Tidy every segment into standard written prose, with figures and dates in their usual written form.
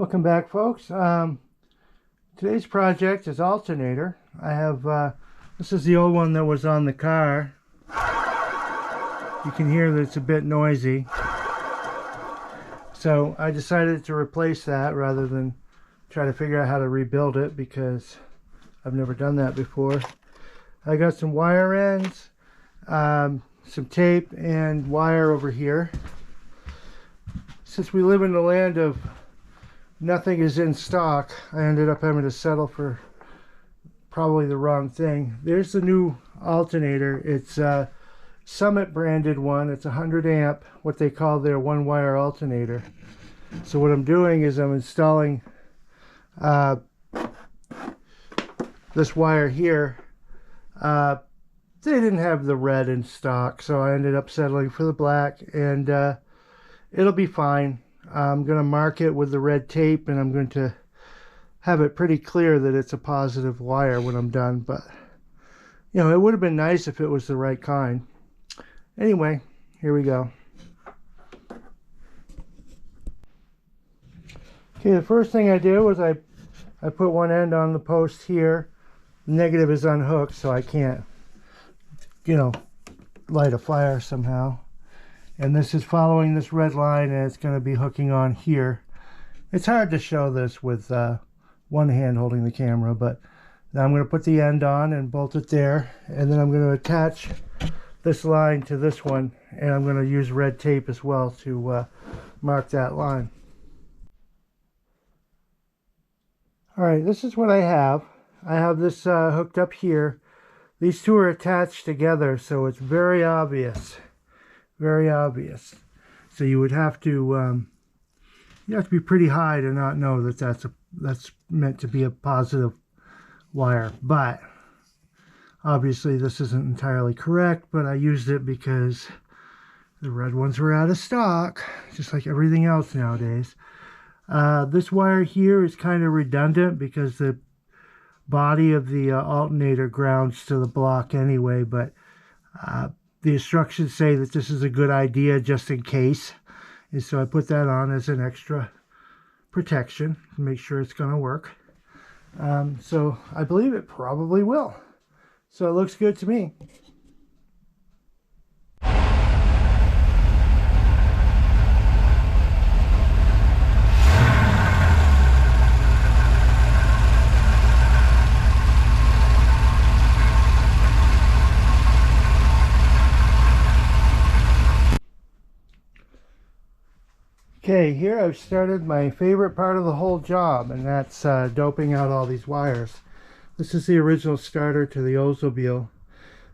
Welcome back, folks. Today's project is alternator. I have this is the old one that was on the car. You can hear that it's a bit noisy, so I decided to replace that rather than try to figure out how to rebuild it, because I've never done that before. I got some wire ends, some tape and wire over here. Since we live in the land of nothing is in stock, I ended up having to settle for probably the wrong thing. There's the new alternator. It's a Summit branded one. It's 100 amp, what they call their one wire alternator. So what I'm doing is I'm installing this wire here. They didn't have the red in stock, so I ended up settling for the black, and it'll be fine. I'm going to mark it with the red tape, and I'm going to have it pretty clear that it's a positive wire when I'm done. But you know, it would have been nice if it was the right kind. Anyway, here we go. Okay, the first thing I did was I put one end on the post here. The negative is unhooked, so I can't, you know, light a fire somehow. And this is following this red line, and it's going to be hooking on here. It's hard to show this with one hand holding the camera, but now I'm going to put the end on and bolt it there, and then I'm going to attach this line to this one, and I'm going to use red tape as well to mark that line. Alright, this is what I have. I have this hooked up here. These two are attached together, so it's very obvious. Very obvious. So you would have to be pretty high to not know that that's meant to be a positive wire. But obviously this isn't entirely correct, but I used it because the red ones were out of stock, just like everything else nowadays. This wire here is kind of redundant because the body of the alternator grounds to the block anyway, but the instructions say that this is a good idea just in case, and so I put that on as an extra protection to make sure it's going to work. So I believe it probably will. So it looks good to me. Okay, here I've started my favorite part of the whole job, and that's doping out all these wires. This is the original starter to the Oldsmobile,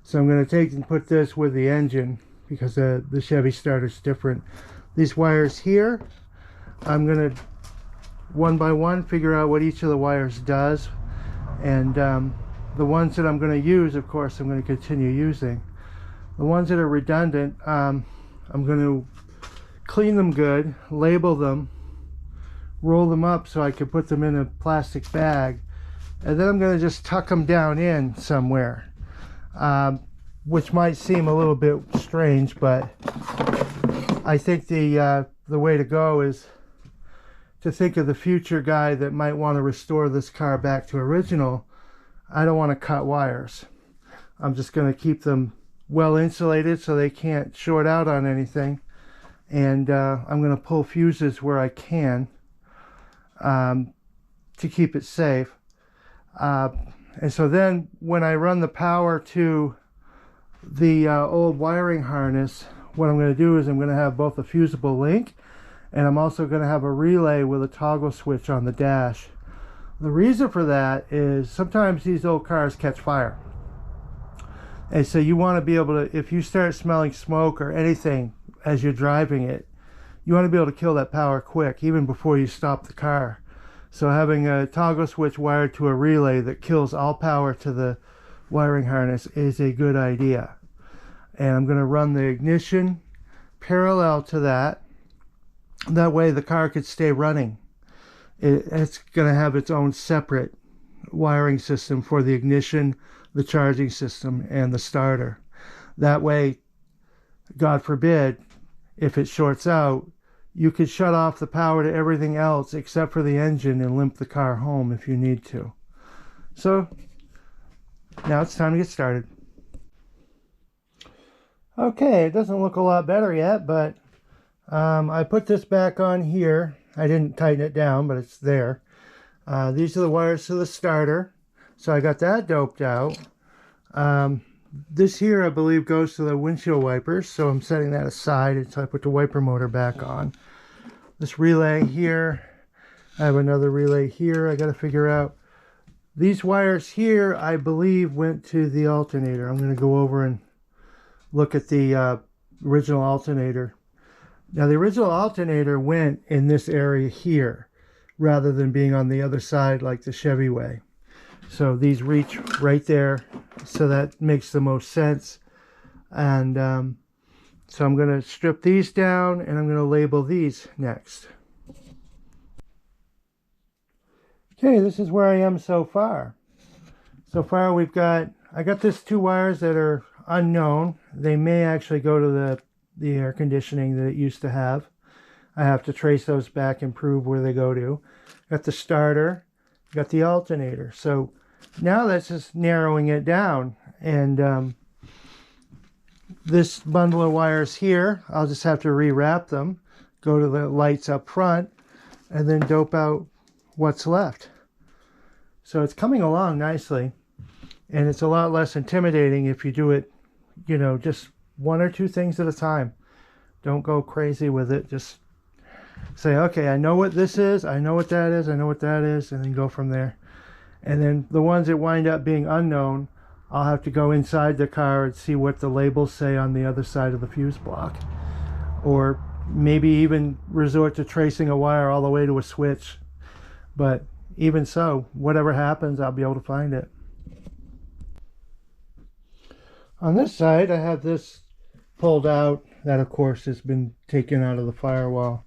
so I'm going to take and put this with the engine because the Chevy starter is different. These wires here, I'm going to one by one figure out what each of the wires does, and the ones that I'm going to use, of course, I'm going to continue using. The ones that are redundant, I'm going to clean them good, label them, roll them up so I can put them in a plastic bag, and then I'm going to just tuck them down in somewhere, which might seem a little bit strange, but I think the way to go is to think of the future guy that might want to restore this car back to original. I don't want to cut wires. I'm just going to keep them well insulated so they can't short out on anything. And I'm going to pull fuses where I can to keep it safe. And so then when I run the power to the old wiring harness, what I'm going to do is I'm going to have both a fusible link, and I'm also going to have a relay with a toggle switch on the dash. The reason for that is sometimes these old cars catch fire. And so you want to be able to, if you start smelling smoke or anything as you're driving it, you want to be able to kill that power quick, even before you stop the car. So having a toggle switch wired to a relay that kills all power to the wiring harness is a good idea. And I'm going to run the ignition parallel to that. That way the car could stay running. It's going to have its own separate wiring system for the ignition, the charging system, and the starter. That way, God forbid, if it shorts out, you could shut off the power to everything else except for the engine and limp the car home if you need to. So now it's time to get started. Okay, it doesn't look a lot better yet, but I put this back on here. I didn't tighten it down, but it's there. These are the wires to the starter. So I got that doped out. This here, I believe, goes to the windshield wipers, so I'm setting that aside until I put the wiper motor back on. This relay here, I have another relay here I got to figure out. These wires here, I believe, went to the alternator. I'm going to go over and look at the original alternator. Now, the original alternator went in this area here, rather than being on the other side like the Chevy way. So these reach right there, so that makes the most sense. And so I'm going to strip these down, and I'm going to label these next. Okay, this is where I am so far. So far I got this 2 wires that are unknown. They may actually go to the air conditioning that it used to have. I have to trace those back and prove where they go to. Got the starter, got the alternator. So now that's just narrowing it down. And this bundle of wires here, I'll just have to rewrap them, go to the lights up front, and then dope out what's left. So it's coming along nicely, and it's a lot less intimidating if you do it, you know, just 1 or 2 things at a time. Don't go crazy with it. Just say, okay, I know what this is, I know what that is, I know what that is, and then go from there. And then the ones that wind up being unknown, I'll have to go inside the car and see what the labels say on the other side of the fuse block. Or maybe even resort to tracing a wire all the way to a switch. But even so, whatever happens, I'll be able to find it. On this side, I have this pulled out. That, of course, has been taken out of the firewall.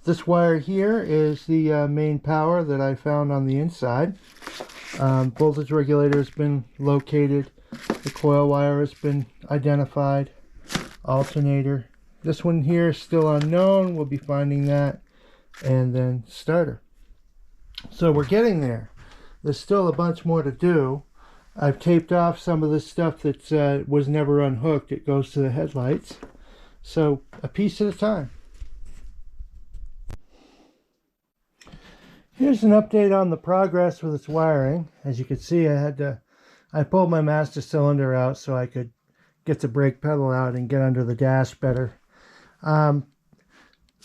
This wire here is the main power that I found on the inside. Voltage regulator has been located. The coil wire has been identified. Alternator. This one here is still unknown. We'll be finding that. And then starter. So we're getting there. There's still a bunch more to do. I've taped off some of this stuff that was never unhooked. It goes to the headlights. So a piece at a time. Here's an update on the progress with its wiring. As you can see, I pulled my master cylinder out so I could get the brake pedal out and get under the dash better.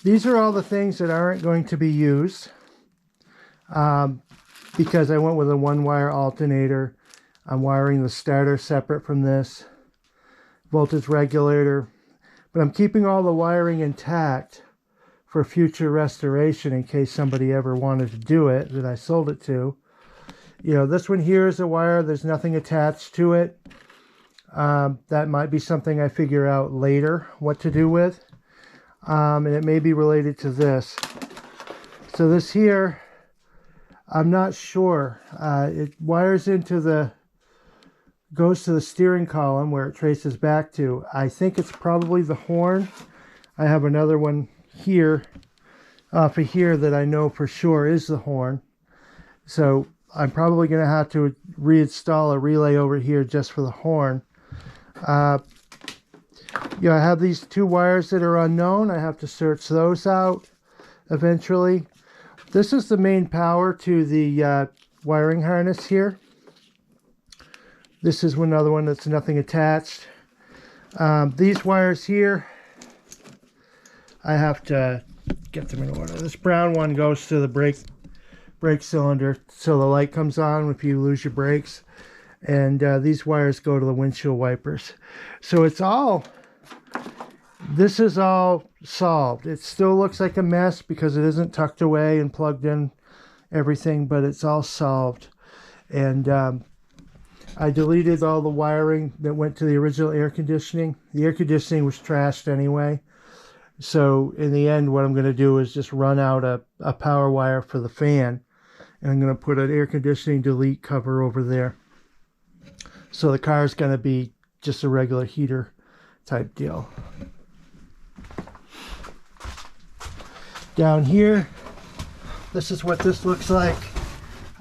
These are all the things that aren't going to be used because I went with a 1-wire alternator. I'm wiring the starter separate from this voltage regulator, but I'm keeping all the wiring intact for future restoration in case somebody ever wanted to do it that I sold it to. You know, this one here is a wire. There's nothing attached to it. That might be something I figure out later what to do with. And it may be related to this. So this here, I'm not sure. It wires into goes to the steering column where it traces back to. I think it's probably the horn. I have another one here off of here that I know for sure is the horn. So I'm probably going to have to reinstall a relay over here just for the horn. I have these 2 wires that are unknown. I have to search those out eventually. This is the main power to the wiring harness here. This is another one that's nothing attached. These wires here, I have to get them in order. This brown one goes to the brake cylinder, so the light comes on if you lose your brakes. And these wires go to the windshield wipers. So this is all solved. It still looks like a mess because it isn't tucked away and plugged in everything, but it's all solved. And I deleted all the wiring that went to the original air conditioning. The air conditioning was trashed anyway. So in the end, what I'm going to do is just run out a power wire for the fan. And I'm going to put an air conditioning delete cover over there. So the car is going to be just a regular heater type deal. Down here, this is what this looks like.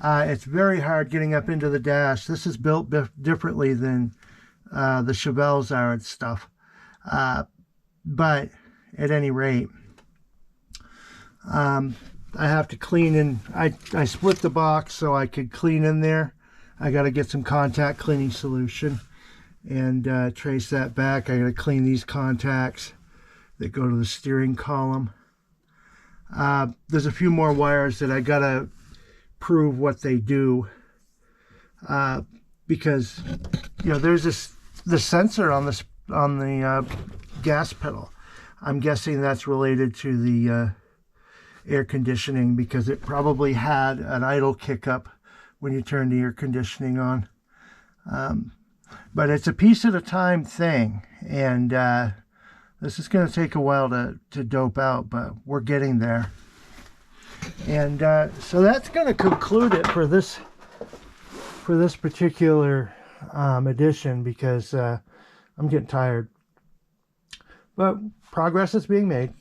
It's very hard getting up into the dash. This is built differently than the Chevelles are and stuff. But at any rate, I have to clean in. I split the box so I could clean in there. I got to get some contact cleaning solution and trace that back. I got to clean these contacts that go to the steering column. There's a few more wires that I got to prove what they do, because there's the sensor on the gas pedal. I'm guessing that's related to the air conditioning, because it probably had an idle kick up when you turn the air conditioning on. But it's a piece at a time thing, and this is going to take a while to dope out, but we're getting there. And so that's going to conclude it for this particular edition, because I'm getting tired. But progress is being made.